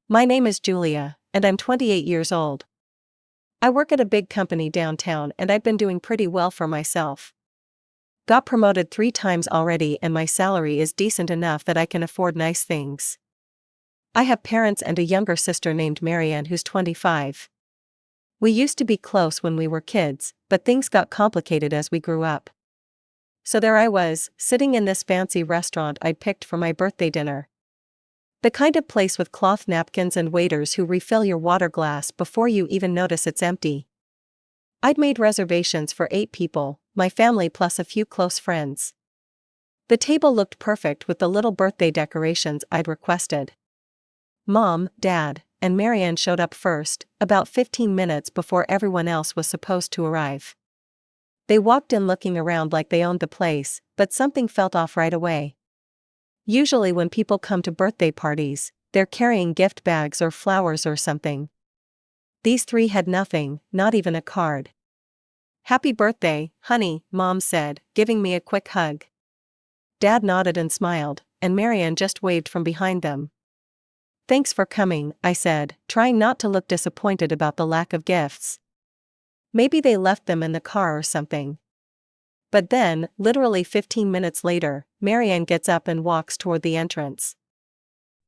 My name is Julia, and I'm 28 years old. I work at a big company downtown and I've been doing pretty well for myself. Got promoted 3 times already and my salary is decent enough that I can afford nice things. I have parents and a younger sister named Marianne who's 25. We used to be close when we were kids, but things got complicated as we grew up. So there I was, sitting in this fancy restaurant I'd picked for my birthday dinner. The kind of place with cloth napkins and waiters who refill your water glass before you even notice it's empty. I'd made reservations for 8 people, my family plus a few close friends. The table looked perfect with the little birthday decorations I'd requested. Mom, Dad, and Marianne showed up first, about 15 minutes before everyone else was supposed to arrive. They walked in looking around like they owned the place, but something felt off right away. Usually when people come to birthday parties, they're carrying gift bags or flowers or something. These 3 had nothing, not even a card. "Happy birthday, honey," Mom said, giving me a quick hug. Dad nodded and smiled, and Marianne just waved from behind them. "Thanks for coming," I said, trying not to look disappointed about the lack of gifts. Maybe they left them in the car or something. But then, literally 15 minutes later, Marianne gets up and walks toward the entrance.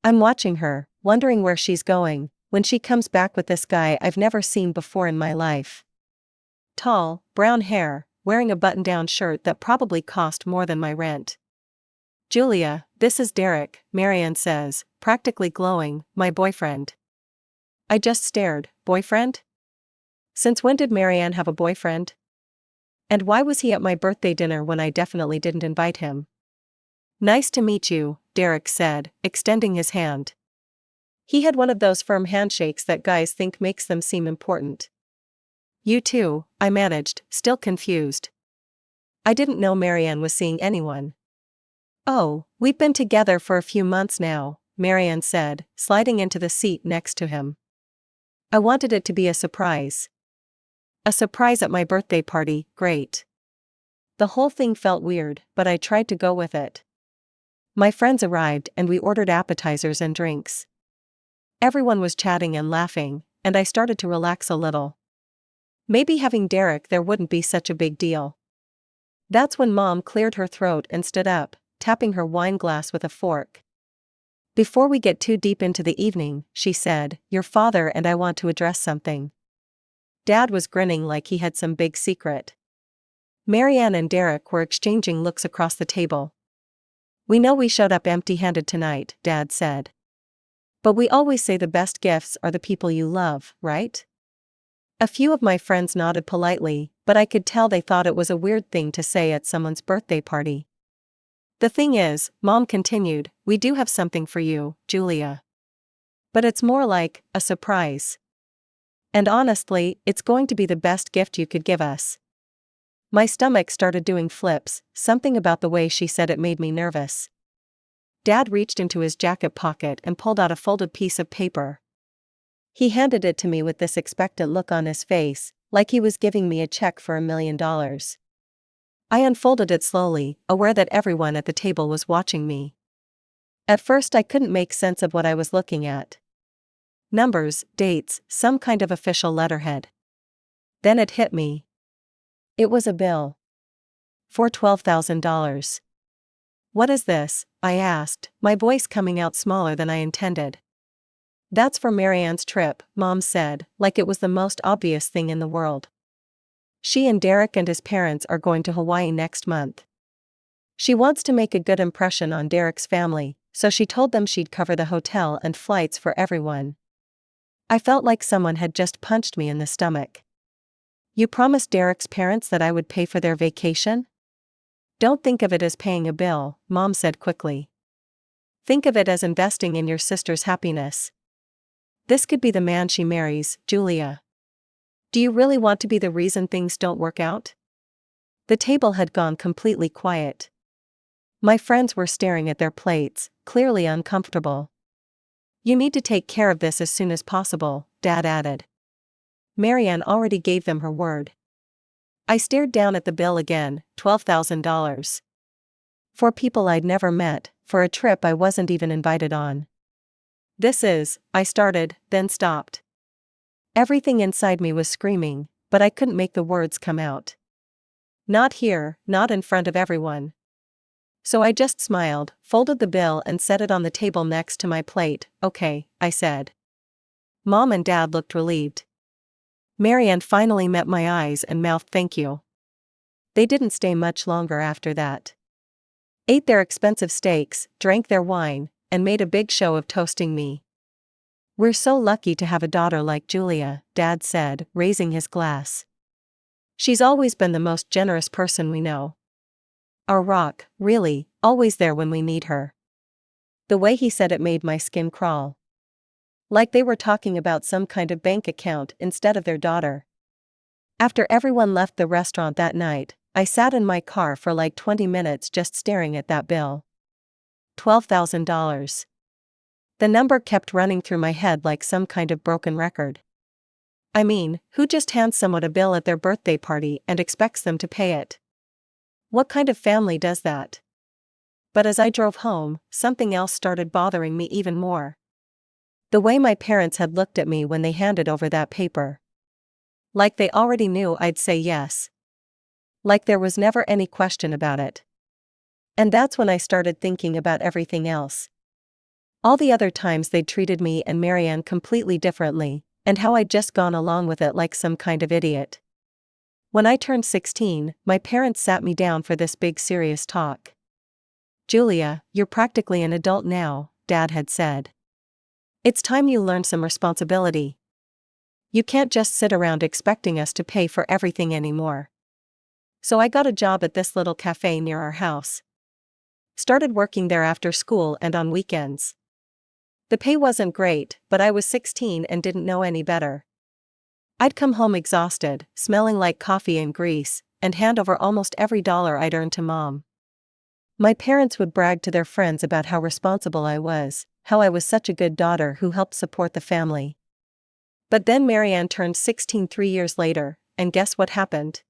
I'm watching her, wondering where she's going, when she comes back with this guy I've never seen before in my life. Tall, brown hair, wearing a button-down shirt that probably cost more than my rent. "Julia, this is Derek," Marianne says, practically glowing, "my boyfriend." I just stared. Boyfriend? Since when did Marianne have a boyfriend? And why was he at my birthday dinner when I definitely didn't invite him? "Nice to meet you," Derek said, extending his hand. He had one of those firm handshakes that guys think makes them seem important. "You too," I managed, still confused. I didn't know Marianne was seeing anyone. "Oh, we've been together for a few months now," Marianne said, sliding into the seat next to him. I wanted it to be a surprise. A surprise at my birthday party, great. The whole thing felt weird, but I tried to go with it. My friends arrived and we ordered appetizers and drinks. Everyone was chatting and laughing, and I started to relax a little. Maybe having Derek there wouldn't be such a big deal. That's when Mom cleared her throat and stood up, tapping her wine glass with a fork. "Before we get too deep into the evening," she said, "your father and I want to address something." Dad was grinning like he had some big secret. Marianne and Derek were exchanging looks across the table. "We know we showed up empty-handed tonight," Dad said. "But we always say the best gifts are the people you love, right?" A few of my friends nodded politely, but I could tell they thought it was a weird thing to say at someone's birthday party. "The thing is," Mom continued, "we do have something for you, Julia. But it's more like a surprise. And honestly, it's going to be the best gift you could give us." My stomach started doing flips, something about the way she said it made me nervous. Dad reached into his jacket pocket and pulled out a folded piece of paper. He handed it to me with this expectant look on his face, like he was giving me a check for $1 million. I unfolded it slowly, aware that everyone at the table was watching me. At first I couldn't make sense of what I was looking at. Numbers, dates, some kind of official letterhead. Then it hit me. It was a bill. For $12,000. "What is this?" I asked, my voice coming out smaller than I intended. "That's for Marianne's trip," Mom said, like it was the most obvious thing in the world. "She and Derek and his parents are going to Hawaii next month. She wants to make a good impression on Derek's family, so she told them she'd cover the hotel and flights for everyone." I felt like someone had just punched me in the stomach. "You promised Derek's parents that I would pay for their vacation?" "Don't think of it as paying a bill," Mom said quickly. "Think of it as investing in your sister's happiness. This could be the man she marries, Julia. Do you really want to be the reason things don't work out?" The table had gone completely quiet. My friends were staring at their plates, clearly uncomfortable. "You need to take care of this as soon as possible," Dad added. Marianne already gave them her word. I stared down at the bill again, $12,000. For people I'd never met, for a trip I wasn't even invited on. I started, then stopped. Everything inside me was screaming, but I couldn't make the words come out. Not here, not in front of everyone. So I just smiled, folded the bill and set it on the table next to my plate. Okay, I said. Mom and Dad looked relieved. Marianne finally met my eyes and mouthed thank you. They didn't stay much longer after that. Ate their expensive steaks, drank their wine, and made a big show of toasting me. We're so lucky to have a daughter like Julia, Dad said, raising his glass. She's always been the most generous person we know. Our rock, really, always there when we need her. The way he said it made my skin crawl. Like they were talking about some kind of bank account instead of their daughter. After everyone left the restaurant that night, I sat in my car for like 20 minutes just staring at that bill. $12,000. The number kept running through my head like some kind of broken record. I mean, who just hands someone a bill at their birthday party and expects them to pay it? What kind of family does that? But as I drove home, something else started bothering me even more. The way my parents had looked at me when they handed over that paper. Like they already knew I'd say yes. Like there was never any question about it. And that's when I started thinking about everything else. All the other times they'd treated me and Marianne completely differently, and how I'd just gone along with it like some kind of idiot. When I turned 16, my parents sat me down for this big serious talk. Julia, you're practically an adult now, Dad had said. It's time you learn some responsibility. You can't just sit around expecting us to pay for everything anymore. So I got a job at this little cafe near our house. Started working there after school and on weekends. The pay wasn't great, but I was 16 and didn't know any better. I'd come home exhausted, smelling like coffee and grease, and hand over almost every dollar I'd earned to Mom. My parents would brag to their friends about how responsible I was, how I was such a good daughter who helped support the family. But then Marianne turned 16 3 years later, and guess what happened?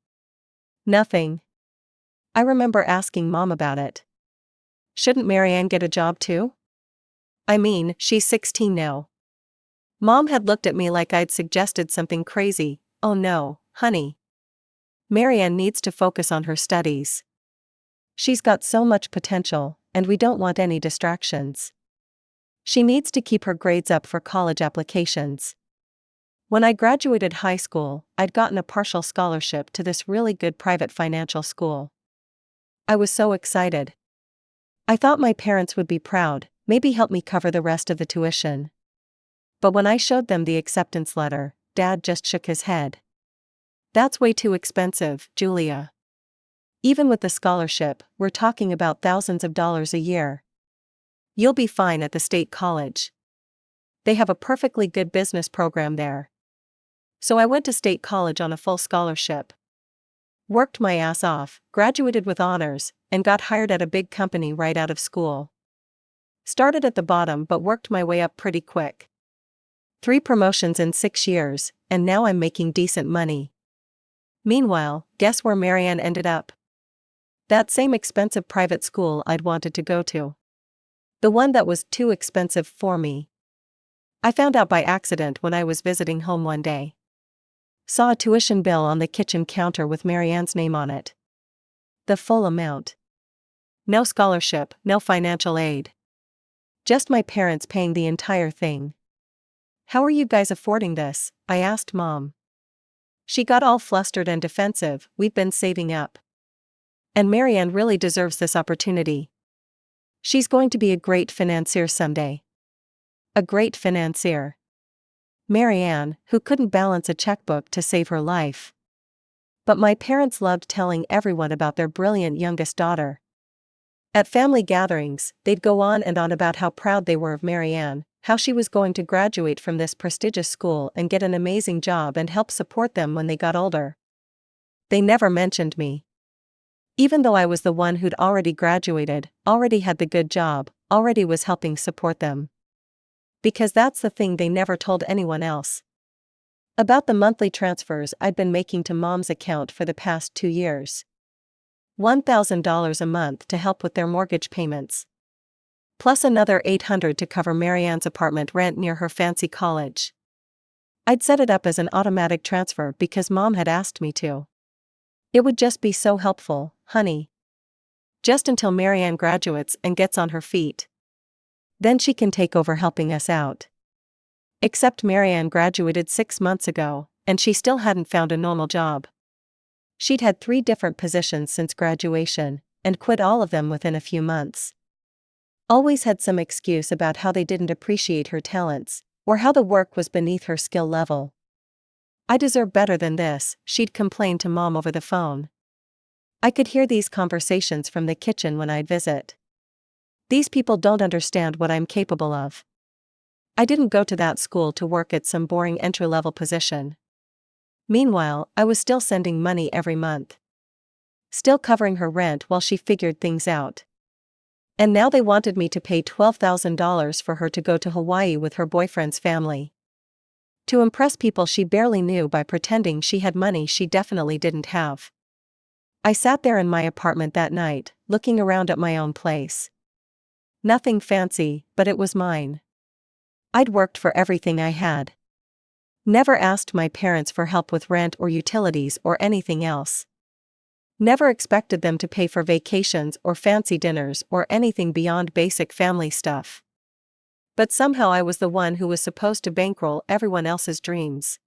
Nothing. I remember asking Mom about it. Shouldn't Marianne get a job too? I mean, she's 16 now. Mom had looked at me like I'd suggested something crazy. Oh no, honey. Marianne needs to focus on her studies. She's got so much potential, and we don't want any distractions. She needs to keep her grades up for college applications. When I graduated high school, I'd gotten a partial scholarship to this really good private financial school. I was so excited. I thought my parents would be proud, maybe help me cover the rest of the tuition. But when I showed them the acceptance letter, Dad just shook his head. That's way too expensive, Julia. Even with the scholarship, we're talking about thousands of dollars a year. You'll be fine at the state college. They have a perfectly good business program there. So I went to state college on a full scholarship. Worked my ass off, graduated with honors, and got hired at a big company right out of school. Started at the bottom but worked my way up pretty quick. 3 promotions in 6 years, and now I'm making decent money. Meanwhile, guess where Marianne ended up? That same expensive private school I'd wanted to go to. The one that was too expensive for me. I found out by accident when I was visiting home one day. Saw a tuition bill on the kitchen counter with Marianne's name on it. The full amount. No scholarship, no financial aid. Just my parents paying the entire thing. How are you guys affording this? I asked Mom. She got all flustered and defensive. We've been saving up. And Marianne really deserves this opportunity. She's going to be a great financier someday. A great financier. Marianne, who couldn't balance a checkbook to save her life. But my parents loved telling everyone about their brilliant youngest daughter. At family gatherings, they'd go on and on about how proud they were of Marianne, how she was going to graduate from this prestigious school and get an amazing job and help support them when they got older. They never mentioned me. Even though I was the one who'd already graduated, already had the good job, already was helping support them. Because that's the thing they never told anyone else. About the monthly transfers I'd been making to Mom's account for the past 2 years. $1,000 a month to help with their mortgage payments. plus another $800 to cover Marianne's apartment rent near her fancy college. I'd set it up as an automatic transfer because Mom had asked me to. It would just be so helpful, honey. Just until Marianne graduates and gets on her feet. Then she can take over helping us out. Except Marianne graduated 6 months ago, and she still hadn't found a normal job. She'd had 3 different positions since graduation, and quit all of them within a few months. Always had some excuse about how they didn't appreciate her talents, or how the work was beneath her skill level. I deserve better than this, she'd complain to Mom over the phone. I could hear these conversations from the kitchen when I'd visit. These people don't understand what I'm capable of. I didn't go to that school to work at some boring entry-level position. Meanwhile, I was still sending money every month. Still covering her rent while she figured things out. And now they wanted me to pay $12,000 for her to go to Hawaii with her boyfriend's family. To impress people she barely knew by pretending she had money she definitely didn't have. I sat there in my apartment that night, looking around at my own place. Nothing fancy, but it was mine. I'd worked for everything I had. Never asked my parents for help with rent or utilities or anything else. Never expected them to pay for vacations or fancy dinners or anything beyond basic family stuff. But somehow I was the one who was supposed to bankroll everyone else's dreams.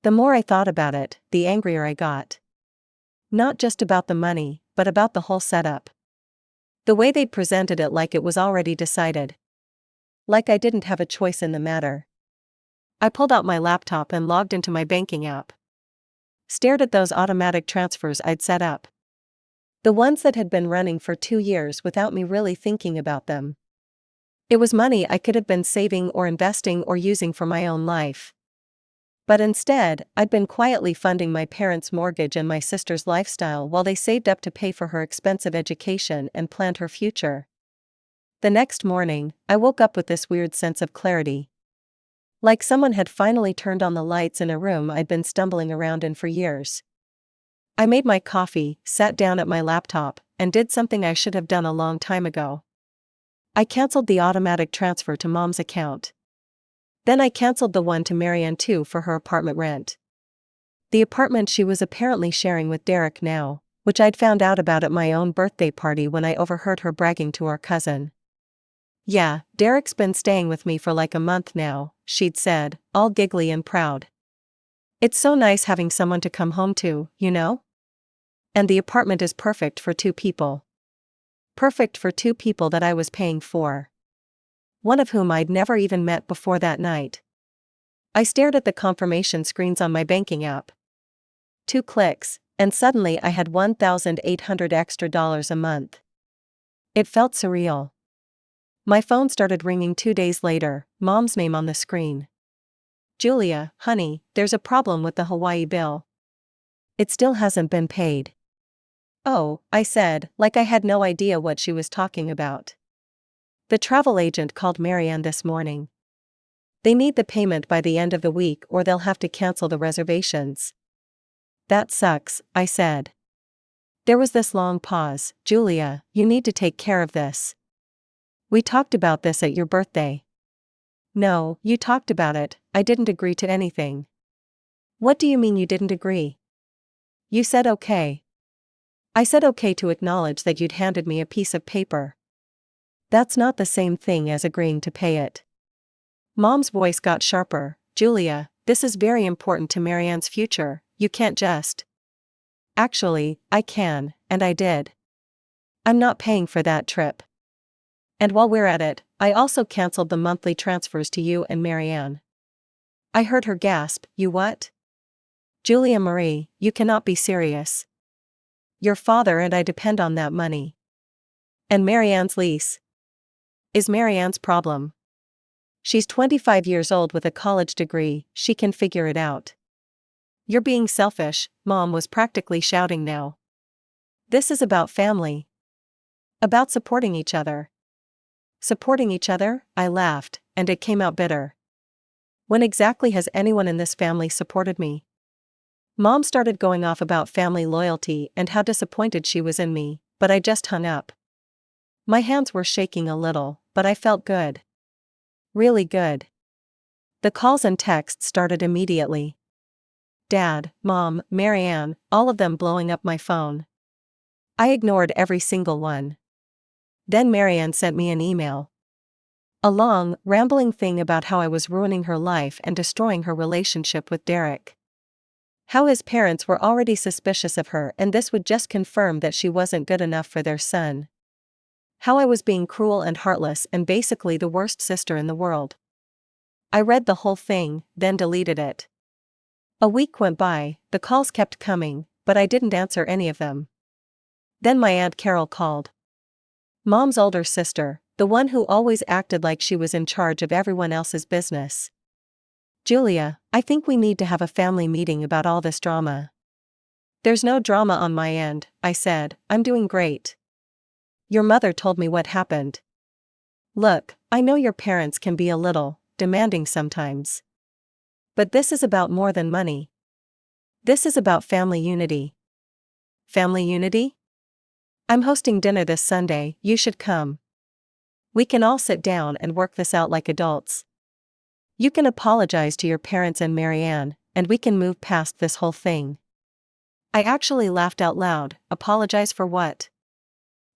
The more I thought about it, the angrier I got. Not just about the money, but about the whole setup. The way they'd presented it like it was already decided. Like I didn't have a choice in the matter. I pulled out my laptop and logged into my banking app. Stared at those automatic transfers I'd set up. The ones that had been running for 2 years without me really thinking about them. It was money I could have been saving or investing or using for my own life. But instead, I'd been quietly funding my parents' mortgage and my sister's lifestyle while they saved up to pay for her expensive education and planned her future. The next morning, I woke up with this weird sense of clarity. Like someone had finally turned on the lights in a room I'd been stumbling around in for years. I made my coffee, sat down at my laptop, and did something I should have done a long time ago. I canceled the automatic transfer to Mom's account. Then I canceled the one to Marianne too for her apartment rent. The apartment she was apparently sharing with Derek now, which I'd found out about at my own birthday party when I overheard her bragging to our cousin. "Yeah, Derek's been staying with me for like a month now," she'd said, all giggly and proud. "It's so nice having someone to come home to, you know? And the apartment is perfect for 2 people. Perfect for 2 people that I was paying for. One of whom I'd never even met before that night." I stared at the confirmation screens on my banking app. 2 clicks, and suddenly I had $1,800 extra a month. It felt surreal. My phone started ringing 2 days later, Mom's name on the screen. "Julia, honey, there's a problem with the Hawaii bill. It still hasn't been paid." "Oh," I said, like I had no idea what she was talking about. "The travel agent called Marianne this morning. They need the payment by the end of the week or they'll have to cancel the reservations." "That sucks," I said. There was this long pause. "Julia, you need to take care of this. We talked about this at your birthday." "No, you talked about it, I didn't agree to anything." "What do you mean you didn't agree? You said okay." "I said okay to acknowledge that you'd handed me a piece of paper." "That's not the same thing as agreeing to pay it." Mom's voice got sharper. "Julia, this is very important to Marianne's future, you can't just." "Actually, I can, and I did. I'm not paying for that trip. And while we're at it, I also canceled the monthly transfers to you and Marianne." I heard her gasp, "You what?" "Julia Marie, you cannot be serious. Your father and I depend on that money. And Marianne's lease is Marianne's problem. She's 25 years old with a college degree, she can figure it out." "You're being selfish," Mom was practically shouting now. "This is about family. About supporting each other." "Supporting each other?" I laughed, and it came out bitter. "When exactly has anyone in this family supported me?" Mom started going off about family loyalty and how disappointed she was in me, but I just hung up. My hands were shaking a little, but I felt good. Really good. The calls and texts started immediately. Dad, Mom, Marianne, all of them blowing up my phone. I ignored every single one. Then Marianne sent me an email. A long, rambling thing about how I was ruining her life and destroying her relationship with Derek. How his parents were already suspicious of her and this would just confirm that she wasn't good enough for their son. How I was being cruel and heartless and basically the worst sister in the world. I read the whole thing, then deleted it. A week went by, the calls kept coming, but I didn't answer any of them. Then my Aunt Carol called. Mom's older sister, the one who always acted like she was in charge of everyone else's business. Julia, I think we need to have a family meeting about all this drama. There's no drama on my end, I said, I'm doing great. Your mother told me what happened. Look, I know your parents can be a little demanding sometimes. But this is about more than money. This is about family unity. Family unity? I'm hosting dinner this Sunday, you should come. We can all sit down and work this out like adults. You can apologize to your parents and Marianne, and we can move past this whole thing. I actually laughed out loud. Apologize for what?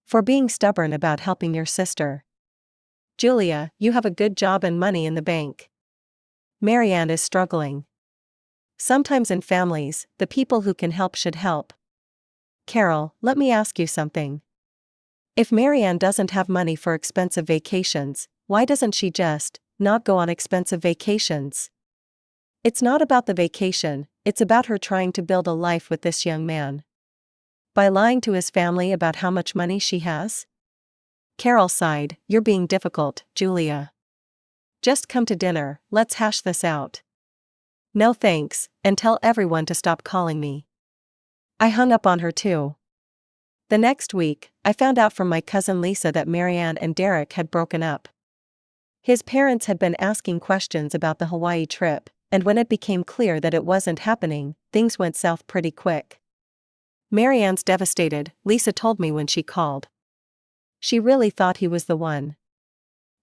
For being stubborn about helping your sister. Julia, you have a good job and money in the bank. Marianne is struggling. Sometimes in families, the people who can help should help. Carol, let me ask you something. If Marianne doesn't have money for expensive vacations, why doesn't she just not go on expensive vacations? It's not about the vacation, it's about her trying to build a life with this young man. By lying to his family about how much money she has? Carol sighed, you're being difficult, Julia. Just come to dinner, let's hash this out. No thanks, and tell everyone to stop calling me. I hung up on her too. The next week, I found out from my cousin Lisa that Marianne and Derek had broken up. His parents had been asking questions about the Hawaii trip, and when it became clear that it wasn't happening, things went south pretty quick. Marianne's devastated, Lisa told me when she called. She really thought he was the one.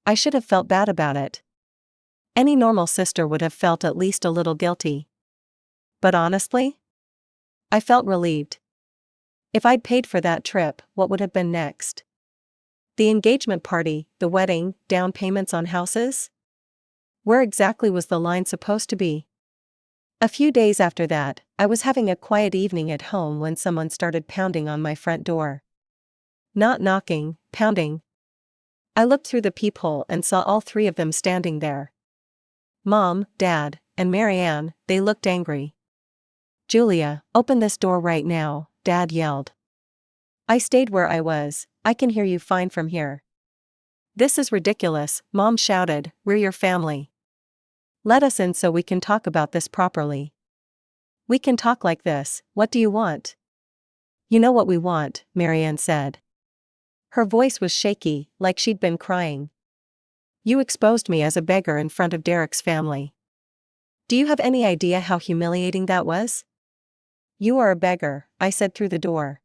I should have felt bad about it. Any normal sister would have felt at least a little guilty. But honestly, I felt relieved. If I'd paid for that trip, what would have been next? The engagement party, the wedding, down payments on houses? Where exactly was the line supposed to be? A few days after that, I was having a quiet evening at home when someone started pounding on my front door. Not knocking, pounding. I looked through the peephole and saw all three of them standing there. Mom, Dad, and Marianne, they looked angry. Julia, open this door right now, Dad yelled. I stayed where I was, I can hear you fine from here. This is ridiculous, Mom shouted, we're your family. Let us in so we can talk about this properly. We can talk like this, what do you want? You know what we want, Marianne said. Her voice was shaky, like she'd been crying. You exposed me as a beggar in front of Derek's family. Do you have any idea how humiliating that was? You are a beggar, I said through the door.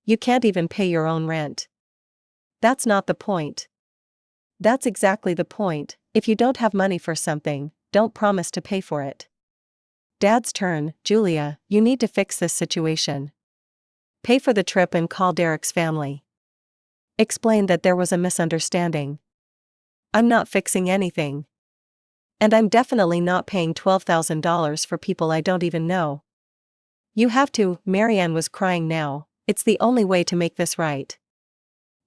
You can't even pay your own rent. That's not the point. That's exactly the point. If you don't have money for something, don't promise to pay for it. Dad's turn, Julia, you need to fix this situation. Pay for the trip and call Derek's family. Explain that there was a misunderstanding. I'm not fixing anything. And I'm definitely not paying $12,000 for people I don't even know. You have to, Marianne was crying now, it's the only way to make this right.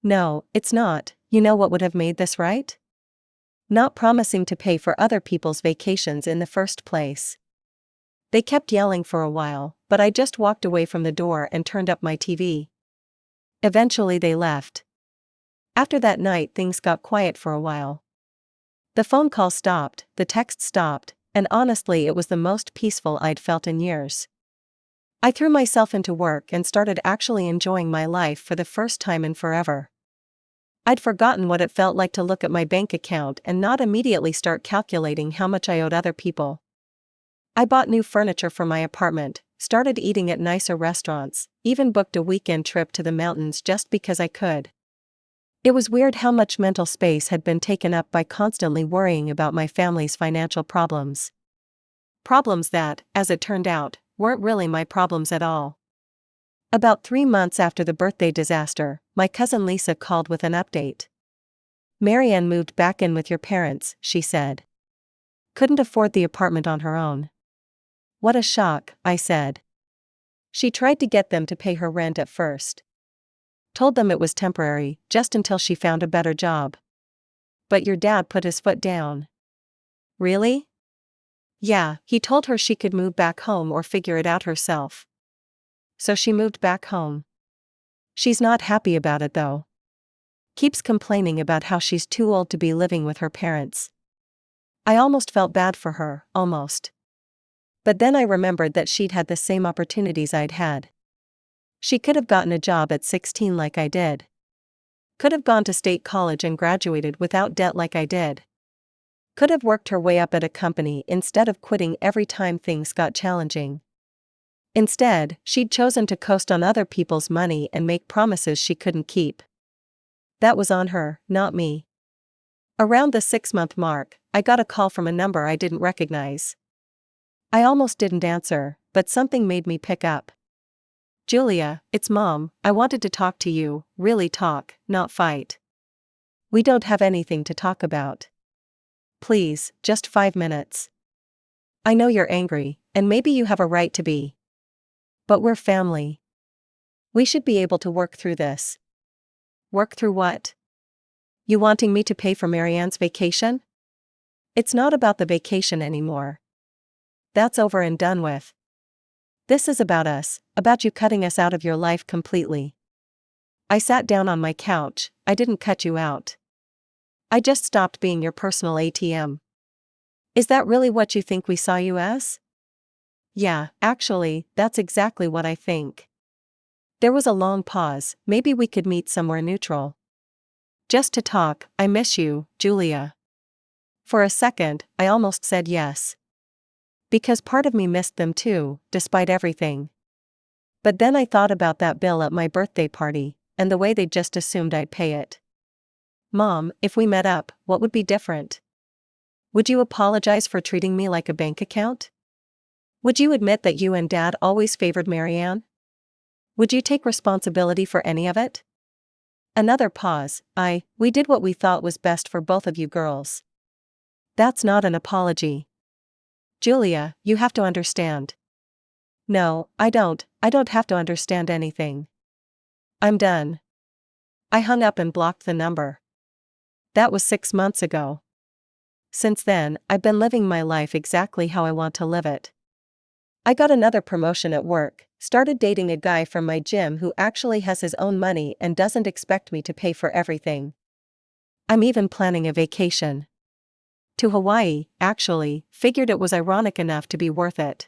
No, it's not, you know what would have made this right? Not promising to pay for other people's vacations in the first place. They kept yelling for a while, but I just walked away from the door and turned up my TV. Eventually they left. After that night things got quiet for a while. The phone call stopped, the text stopped, and honestly it was the most peaceful I'd felt in years. I threw myself into work and started actually enjoying my life for the first time in forever. I'd forgotten what it felt like to look at my bank account and not immediately start calculating how much I owed other people. I bought new furniture for my apartment, started eating at nicer restaurants, even booked a weekend trip to the mountains just because I could. It was weird how much mental space had been taken up by constantly worrying about my family's financial problems. Problems that, as it turned out, weren't really my problems at all. About 3 months after the birthday disaster, my cousin Lisa called with an update. "Marianne moved back in with your parents," she said. "Couldn't afford the apartment on her own." "What a shock," I said. "She tried to get them to pay her rent at first. Told them it was temporary, just until she found a better job. But your dad put his foot down." "Really?" "Yeah, he told her she could move back home or figure it out herself. So she moved back home. She's not happy about it though. Keeps complaining about how she's too old to be living with her parents." I almost felt bad for her, almost. But then I remembered that she'd had the same opportunities I'd had. She could have gotten a job at 16 like I did. Could have gone to state college and graduated without debt like I did. Could have worked her way up at a company instead of quitting every time things got challenging. Instead, she'd chosen to coast on other people's money and make promises she couldn't keep. That was on her, not me. Around the 6-month mark, I got a call from a number I didn't recognize. I almost didn't answer, but something made me pick up. "Julia, it's Mom, I wanted to talk to you, really talk, not fight. We don't have anything to talk about. Please, just 5 minutes. I know you're angry, and maybe you have a right to be. But we're family. We should be able to work through this." "Work through what? You wanting me to pay for Marianne's vacation?" "It's not about the vacation anymore. That's over and done with. This is about us, about you cutting us out of your life completely." I sat down on my couch. "I didn't cut you out. I just stopped being your personal ATM. Is that really what you think we saw you as?" "Yeah, actually, that's exactly what I think." There was a long pause. "Maybe we could meet somewhere neutral. Just to talk. I miss you, Julia." For a second, I almost said yes. Because part of me missed them too, despite everything. But then I thought about that bill at my birthday party, and the way they just assumed I'd pay it. "Mom, if we met up, what would be different? Would you apologize for treating me like a bank account? Would you admit that you and Dad always favored Marianne? Would you take responsibility for any of it?" Another pause. We did what we thought was best for both of you girls." "That's not an apology. Julia, you have to understand." "No, I don't have to understand anything. I'm done." I hung up and blocked the number. That was 6 months ago. Since then, I've been living my life exactly how I want to live it. I got another promotion at work, started dating a guy from my gym who actually has his own money and doesn't expect me to pay for everything. I'm even planning a vacation. To Hawaii, actually, figured it was ironic enough to be worth it.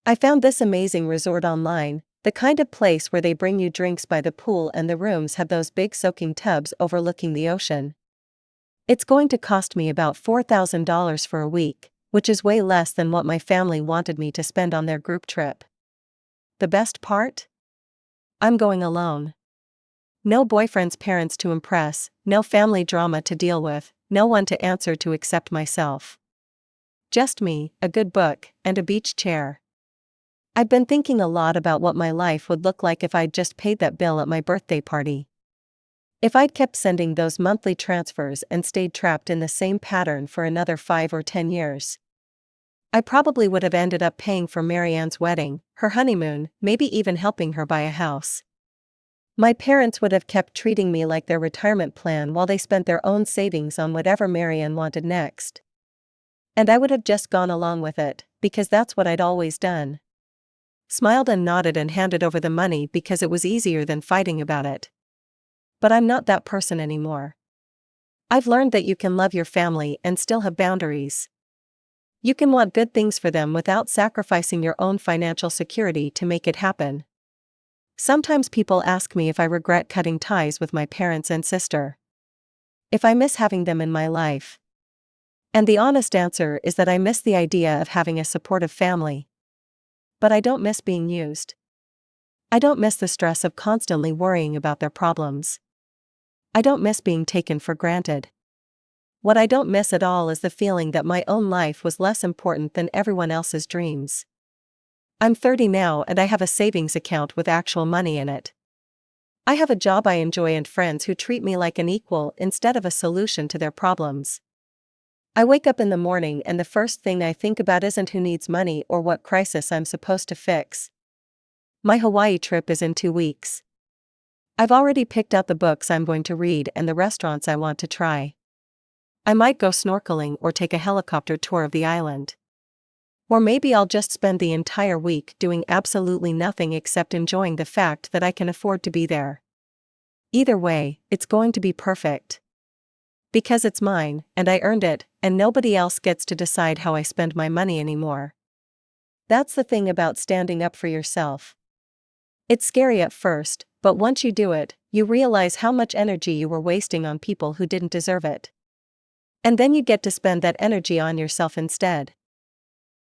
I found this amazing resort online, the kind of place where they bring you drinks by the pool and the rooms have those big soaking tubs overlooking the ocean. It's going to cost me about $4,000 for a week, which is way less than what my family wanted me to spend on their group trip. The best part? I'm going alone. No boyfriend's parents to impress, no family drama to deal with, no one to answer to except myself. Just me, a good book, and a beach chair. I've been thinking a lot about what my life would look like if I'd just paid that bill at my birthday party. If I'd kept sending those monthly transfers and stayed trapped in the same pattern for another 5 or 10 years. I probably would have ended up paying for Marianne's wedding, her honeymoon, maybe even helping her buy a house. My parents would have kept treating me like their retirement plan while they spent their own savings on whatever Marianne wanted next. And I would have just gone along with it, because that's what I'd always done. Smiled and nodded and handed over the money because it was easier than fighting about it. But I'm not that person anymore. I've learned that you can love your family and still have boundaries. You can want good things for them without sacrificing your own financial security to make it happen. Sometimes people ask me if I regret cutting ties with my parents and sister. If I miss having them in my life. And the honest answer is that I miss the idea of having a supportive family. But I don't miss being used. I don't miss the stress of constantly worrying about their problems. I don't miss being taken for granted. What I don't miss at all is the feeling that my own life was less important than everyone else's dreams. I'm 30 now and I have a savings account with actual money in it. I have a job I enjoy and friends who treat me like an equal instead of a solution to their problems. I wake up in the morning and the first thing I think about isn't who needs money or what crisis I'm supposed to fix. My Hawaii trip is in 2 weeks. I've already picked out the books I'm going to read and the restaurants I want to try. I might go snorkeling or take a helicopter tour of the island. Or maybe I'll just spend the entire week doing absolutely nothing except enjoying the fact that I can afford to be there. Either way, it's going to be perfect. Because it's mine, and I earned it, and nobody else gets to decide how I spend my money anymore. That's the thing about standing up for yourself. It's scary at first, but once you do it, you realize how much energy you were wasting on people who didn't deserve it. And then you get to spend that energy on yourself instead.